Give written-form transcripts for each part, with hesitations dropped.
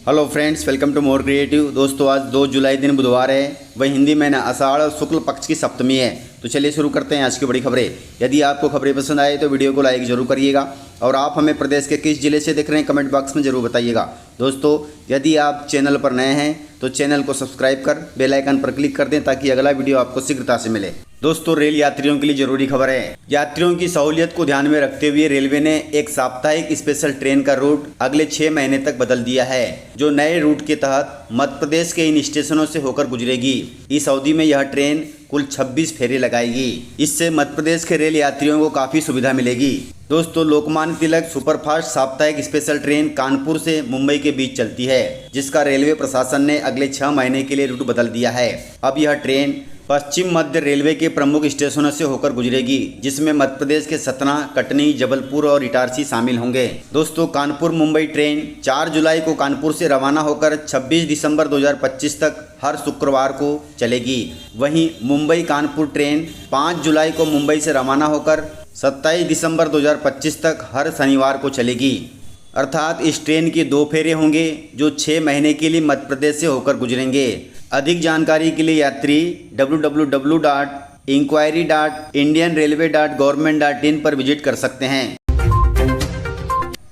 Hello friends, welcome to more creative. दोस्तों, आज 2 जुलाई दिन बुधवार है, वह हिंदी महीना आषाढ़ और शुक्ल पक्ष की सप्तमी है। तो चलिए शुरू करते हैं आज की बड़ी खबरें। यदि आपको खबरें पसंद आए तो वीडियो को लाइक जरूर करिएगा और आप हमें प्रदेश के किस जिले से देख रहे हैं कमेंट बॉक्स में जरूर बताइएगा। दोस्तों, यदि आप चैनल पर नए हैं तो चैनल को सब्सक्राइब कर बेल आइकन पर क्लिक कर दें ताकि अगला वीडियो आपको शीघ्रता से मिले। दोस्तों, रेल यात्रियों के लिए जरूरी खबर है। यात्रियों की सहूलियत को ध्यान में रखते हुए रेलवे ने एक साप्ताहिक स्पेशल ट्रेन का रूट अगले 6 महीने तक बदल दिया है, जो नए रूट के तहत मध्य प्रदेश के इन स्टेशनों से होकर गुजरेगी। इस अवधि में यह ट्रेन कुल 26 फेरे लगाएगी। इससे मध्य प्रदेश के रेल यात्रियों को काफी सुविधा मिलेगी। दोस्तों, लोकमान्य तिलक सुपरफास्ट साप्ताहिक स्पेशल ट्रेन कानपुर से मुंबई के बीच चलती है, जिसका रेलवे प्रशासन ने अगले 6 महीने के लिए रूट बदल दिया है। अब यह ट्रेन पश्चिम मध्य रेलवे के प्रमुख स्टेशनों से होकर गुजरेगी, जिसमें मध्य प्रदेश के सतना, कटनी, जबलपुर और इटारसी शामिल होंगे। दोस्तों, कानपुर मुंबई ट्रेन 4 जुलाई को कानपुर से रवाना होकर 26 दिसंबर 2025 तक हर शुक्रवार को चलेगी। वहीं मुंबई कानपुर ट्रेन 5 जुलाई को मुंबई से रवाना होकर 27 दिसंबर 2025 तक हर शनिवार को चलेगी। अर्थात इस ट्रेन के 2 फेरे होंगे जो 6 महीने के लिए मध्य प्रदेश से होकर गुजरेंगे। अधिक जानकारी के लिए यात्री www.inquiry.indianrailway.government.in पर विजिट कर सकते हैं।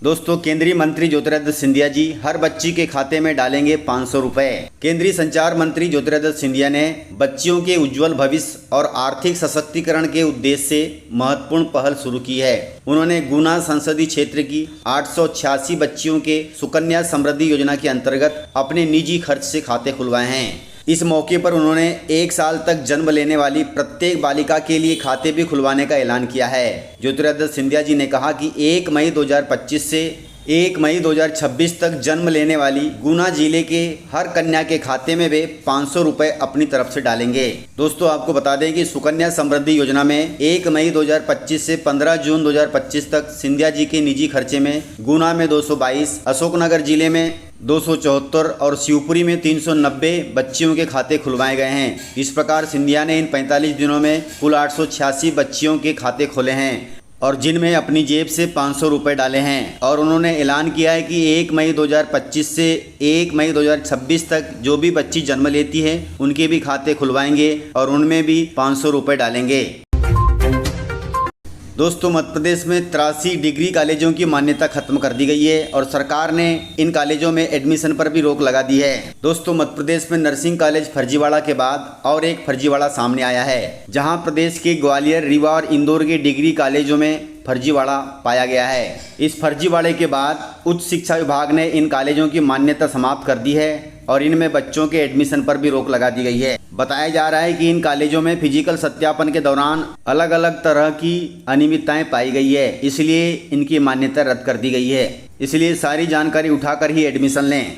दोस्तों, केंद्रीय मंत्री ज्योतिरादित्य सिंधिया जी हर बच्ची के खाते में डालेंगे 500 रुपए। केंद्रीय संचार मंत्री ज्योतिरादित्य सिंधिया ने बच्चियों के उज्जवल भविष्य और आर्थिक सशक्तिकरण के उद्देश्य से महत्वपूर्ण पहल शुरू की है। उन्होंने गुना संसदीय क्षेत्र की 886 बच्चियों के सुकन्या समृद्धि योजना के अंतर्गत अपने निजी खर्च से खाते खुलवाए हैं। इस मौके पर उन्होंने 1 साल तक जन्म लेने वाली प्रत्येक बालिका के लिए खाते भी खुलवाने का ऐलान किया है। ज्योतिरादित्य सिंधिया जी ने कहा कि 1 मई 2025 से 1 मई 2026 तक जन्म लेने वाली गुना जिले के हर कन्या के खाते में वे 500 रुपए अपनी तरफ से डालेंगे। दोस्तों, आपको बता दें कि सुकन्या समृद्धि योजना में 1 मई 2025 से 15 जून 2025 तक सिंधिया जी के निजी खर्चे में गुना में 222, अशोकनगर जिले में 274 और शिवपुरी में 390 बच्चियों के खाते खुलवाए गए हैं। इस प्रकार सिंधिया ने इन 45 दिनों में कुल 886 बच्चियों के खाते खोले हैं और जिनमें अपनी जेब से 500 रुपए डाले हैं। और उन्होंने ऐलान किया है कि 1 मई 2025 से 1 मई 2026 तक जो भी बच्ची जन्म लेती है उनके भी खाते खुलवाएंगे और उनमें भी 500 रुपए डालेंगे। दोस्तों, मध्य प्रदेश में 83 डिग्री कॉलेजों की मान्यता खत्म कर दी गई है और सरकार ने इन कॉलेजों में एडमिशन पर भी रोक लगा दी है। दोस्तों, मध्य प्रदेश में नर्सिंग कॉलेज फर्जीवाड़ा के बाद और एक फर्जीवाड़ा सामने आया है, जहां प्रदेश के ग्वालियर, रीवा और इंदौर के डिग्री कॉलेजों में फर्जीवाड़ा पाया गया है। इस फर्जीवाड़े के बाद उच्च शिक्षा विभाग ने इन कॉलेजों की मान्यता समाप्त कर दी है और इनमें बच्चों के एडमिशन पर भी रोक लगा दी गई है। बताया जा रहा है कि इन कॉलेजों में फिजिकल सत्यापन के दौरान अलग अलग तरह की अनियमितताएं पाई गई है, इसलिए इनकी मान्यता रद्द कर दी गई है। इसलिए सारी जानकारी उठाकर ही एडमिशन लें।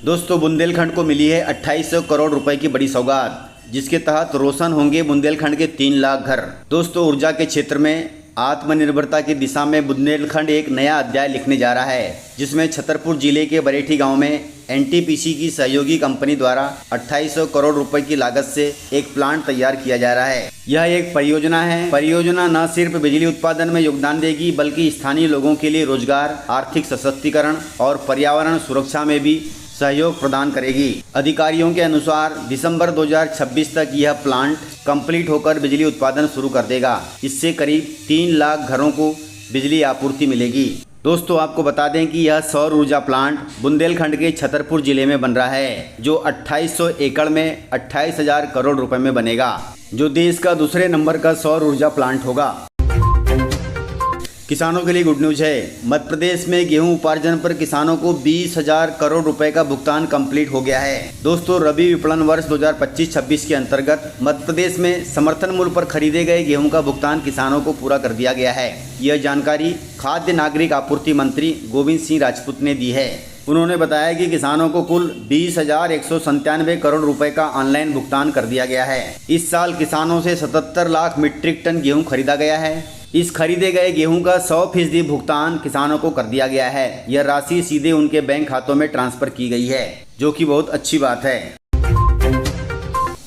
दोस्तों, बुंदेलखंड को मिली है 2800 करोड़ रुपए की बड़ी सौगात, जिसके तहत रोशन होंगे बुंदेलखंड के 3 लाख घर। दोस्तों, ऊर्जा के क्षेत्र में आत्मनिर्भरता की दिशा में बुंदेलखंड एक नया अध्याय लिखने जा रहा है, जिसमें छतरपुर जिले के बरेठी गांव में एनटीपीसी की सहयोगी कंपनी द्वारा 2800 करोड़ रुपए की लागत से एक प्लांट तैयार किया जा रहा है। यह एक परियोजना है। परियोजना न सिर्फ बिजली उत्पादन में योगदान देगी बल्कि स्थानीय लोगों के लिए रोजगार, आर्थिक सशक्तिकरण और पर्यावरण सुरक्षा में भी सहयोग प्रदान करेगी। अधिकारियों के अनुसार दिसंबर 2026 तक यह प्लांट कंप्लीट होकर बिजली उत्पादन शुरू कर देगा। इससे करीब 3 लाख घरों को बिजली आपूर्ति मिलेगी। दोस्तों, आपको बता दें कि यह सौर ऊर्जा प्लांट बुंदेलखंड के छतरपुर जिले में बन रहा है, जो 2800 एकड़ में 28,000 करोड़ रुपए में बनेगा, जो देश का दूसरे नंबर का सौर ऊर्जा प्लांट होगा। किसानों के लिए गुड न्यूज है। मध्य प्रदेश में गेहूं उपार्जन पर किसानों को 20,000 करोड़ रुपए का भुगतान कंप्लीट हो गया है। दोस्तों, रबी विपणन वर्ष 2025-26 के अंतर्गत मध्य प्रदेश में समर्थन मूल्य पर खरीदे गए गेहूं का भुगतान किसानों को पूरा कर दिया गया है। यह जानकारी खाद्य नागरिक आपूर्ति मंत्री गोविंद सिंह राजपूत ने दी है। उन्होंने बताया कि किसानों को कुल 20,197 करोड़ रुपए का ऑनलाइन भुगतान कर दिया गया है। इस साल किसानों से 77 लाख मीट्रिक टन गेहूं खरीदा गया है। इस खरीदे गए गेहूं का 100% भुगतान किसानों को कर दिया गया है। यह राशि सीधे उनके बैंक खातों में ट्रांसफर की गई है, जो कि बहुत अच्छी बात है।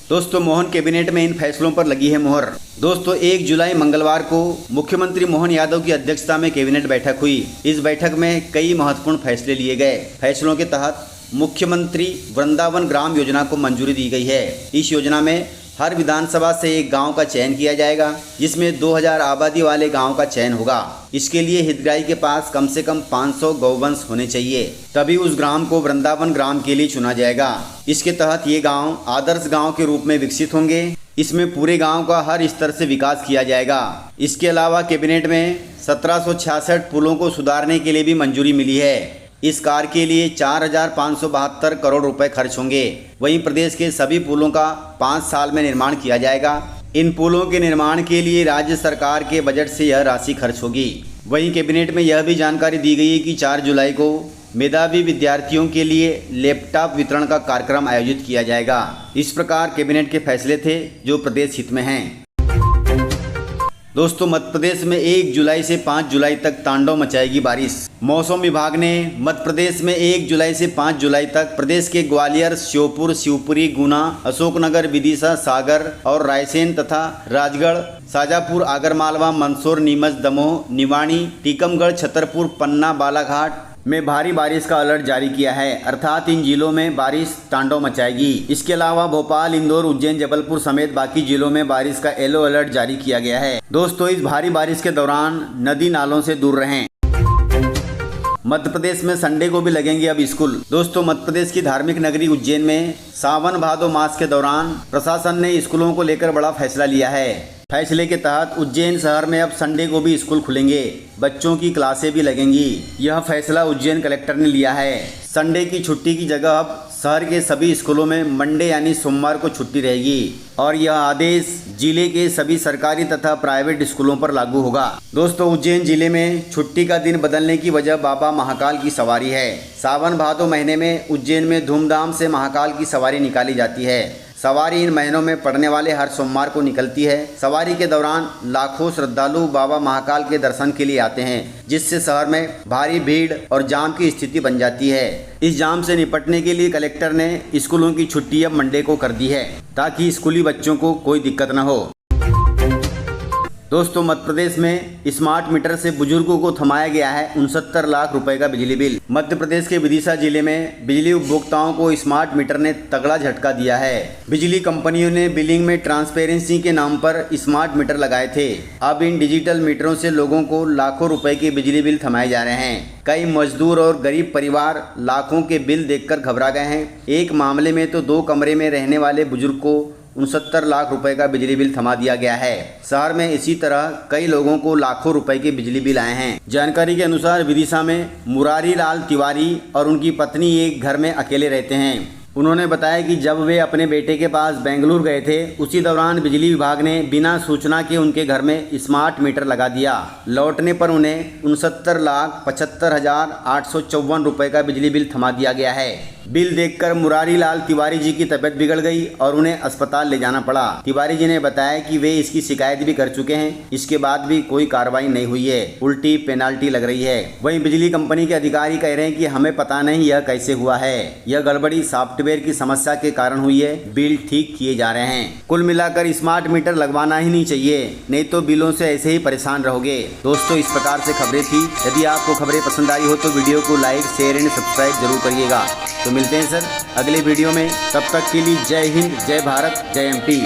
दोस्तों मोहन कैबिनेट में इन फैसलों पर लगी है मुहर। दोस्तों 1 जुलाई मंगलवार को मुख्यमंत्री मोहन यादव की अध्यक्षता में कैबिनेट बैठक हुई। इस बैठक में कई महत्वपूर्ण फैसले लिए गए। फैसलों के तहत मुख्यमंत्री वृंदावन ग्राम योजना को मंजूरी दी गई है। इस योजना में हर विधानसभा से एक गांव का चयन किया जाएगा, जिसमें 2000 आबादी वाले गांव का चयन होगा। इसके लिए हितग्राही के पास कम से कम 500 गौवंश होने चाहिए, तभी उस ग्राम को वृंदावन ग्राम के लिए चुना जाएगा। इसके तहत ये गांव आदर्श गांव के रूप में विकसित होंगे। इसमें पूरे गांव का हर स्तर से विकास किया जाएगा। इसके अलावा कैबिनेट में 1766 पुलों को सुधारने के लिए भी मंजूरी मिली है। इस कार्य के लिए 4572 करोड़ रुपए खर्च होंगे। वहीं प्रदेश के सभी पुलों का 5 साल में निर्माण किया जाएगा। इन पुलों के निर्माण के लिए राज्य सरकार के बजट से यह राशि खर्च होगी। वहीं कैबिनेट में यह भी जानकारी दी गई है कि 4 जुलाई को मेधावी विद्यार्थियों के लिए लैपटॉप वितरण का कार्यक्रम आयोजित किया जाएगा। इस प्रकार कैबिनेट के फैसले थे जो प्रदेश हित में हैं। दोस्तों मध्य प्रदेश में 1 जुलाई से 5 जुलाई तक तांडव मचाएगी बारिश। मौसम विभाग ने मध्य प्रदेश में 1 जुलाई से 5 जुलाई तक प्रदेश के ग्वालियर, श्योपुर, शिवपुरी, गुना, अशोकनगर, विदिशा, सागर और रायसेन तथा राजगढ़, शाजापुर, आगरमालवा, मंदसौर, नीमच, दमोह, निवाड़ी, टीकमगढ़, छतरपुर, पन्ना, बालाघाट में भारी बारिश का अलर्ट जारी किया है। अर्थात इन जिलों में बारिश तांडव मचाएगी। इसके अलावा भोपाल, इंदौर, उज्जैन, जबलपुर समेत बाकी जिलों में बारिश का येलो अलर्ट जारी किया गया है। दोस्तों इस भारी बारिश के दौरान नदी नालों से दूर रहें। मध्य प्रदेश में संडे को भी लगेंगे अब स्कूल। दोस्तों मध्य प्रदेश की धार्मिक नगरी उज्जैन में सावन भादो मास के दौरान प्रशासन ने स्कूलों को लेकर बड़ा फैसला लिया है। फैसले के तहत उज्जैन शहर में अब संडे को भी स्कूल खुलेंगे, बच्चों की क्लासें भी लगेंगी। यह फैसला उज्जैन कलेक्टर ने लिया है। संडे की छुट्टी की जगह अब शहर के सभी स्कूलों में मंडे यानी सोमवार को छुट्टी रहेगी और यह आदेश जिले के सभी सरकारी तथा प्राइवेट स्कूलों पर लागू होगा। दोस्तों उज्जैन जिले में छुट्टी का दिन बदलने की वजह बाबा महाकाल की सवारी है। सावन भादो महीने में उज्जैन में धूमधाम से महाकाल की सवारी निकाली जाती है। सवारी इन महीनों में पड़ने वाले हर सोमवार को निकलती है। सवारी के दौरान लाखों श्रद्धालु बाबा महाकाल के दर्शन के लिए आते हैं, जिससे शहर में भारी भीड़ और जाम की स्थिति बन जाती है। इस जाम से निपटने के लिए कलेक्टर ने स्कूलों की छुट्टी अब मंडे को कर दी है, ताकि स्कूली बच्चों को कोई दिक्कत न हो। दोस्तों मध्य प्रदेश में स्मार्ट मीटर से बुजुर्गों को थमाया गया है 69 लाख रुपए का बिजली बिल। मध्य प्रदेश के विदिशा जिले में बिजली उपभोक्ताओं को स्मार्ट मीटर ने तगड़ा झटका दिया है। बिजली कंपनियों ने बिलिंग में ट्रांसपेरेंसी के नाम पर स्मार्ट मीटर लगाए थे। अब इन डिजिटल मीटरों से लोगों को लाखों रुपए के बिजली बिल थमाए जा रहे हैं। कई मजदूर और गरीब परिवार लाखों के बिल देखकर घबरा गए हैं। एक मामले में तो 2 कमरे में रहने वाले बुजुर्ग को 69 लाख रुपए का बिजली बिल थमा दिया गया है। शहर में इसी तरह कई लोगों को लाखों रुपए के बिजली बिल आए हैं। जानकारी के अनुसार विदिशा में मुरारी लाल तिवारी और उनकी पत्नी एक घर में अकेले रहते हैं। उन्होंने बताया कि जब वे अपने बेटे के पास बेंगलुरु गए थे, उसी दौरान बिजली विभाग ने बिना सूचना के उनके घर में स्मार्ट मीटर लगा दिया। लौटने पर उन्हें 69,75,854 रुपए का बिजली बिल थमा दिया गया है। बिल देखकर मुरारी लाल तिवारी जी की तबीयत बिगड़ गई और उन्हें अस्पताल ले जाना पड़ा। तिवारी जी ने बताया कि वे इसकी शिकायत भी कर चुके हैं, इसके बाद भी कोई कार्रवाई नहीं हुई है, उल्टी पेनाल्टी लग रही है। वहीं बिजली कंपनी के अधिकारी कह रहे हैं कि हमें पता नहीं यह कैसे हुआ है, यह गड़बड़ी सॉफ्टवेयर की समस्या के कारण हुई है, बिल ठीक किए जा रहे हैं। कुल मिलाकर स्मार्ट मीटर लगवाना ही नहीं चाहिए, नहीं तो बिलों से ऐसे ही परेशान रहोगे। दोस्तों इस प्रकार से खबरें थी। यदि आपको खबरें पसंद आई हो तो वीडियो को लाइक, शेयर एंड सब्सक्राइब जरूर करिएगा। तो मिलते हैं सर अगले वीडियो में, तब तक के लिए जय हिंद, जय भारत, जय एमपी।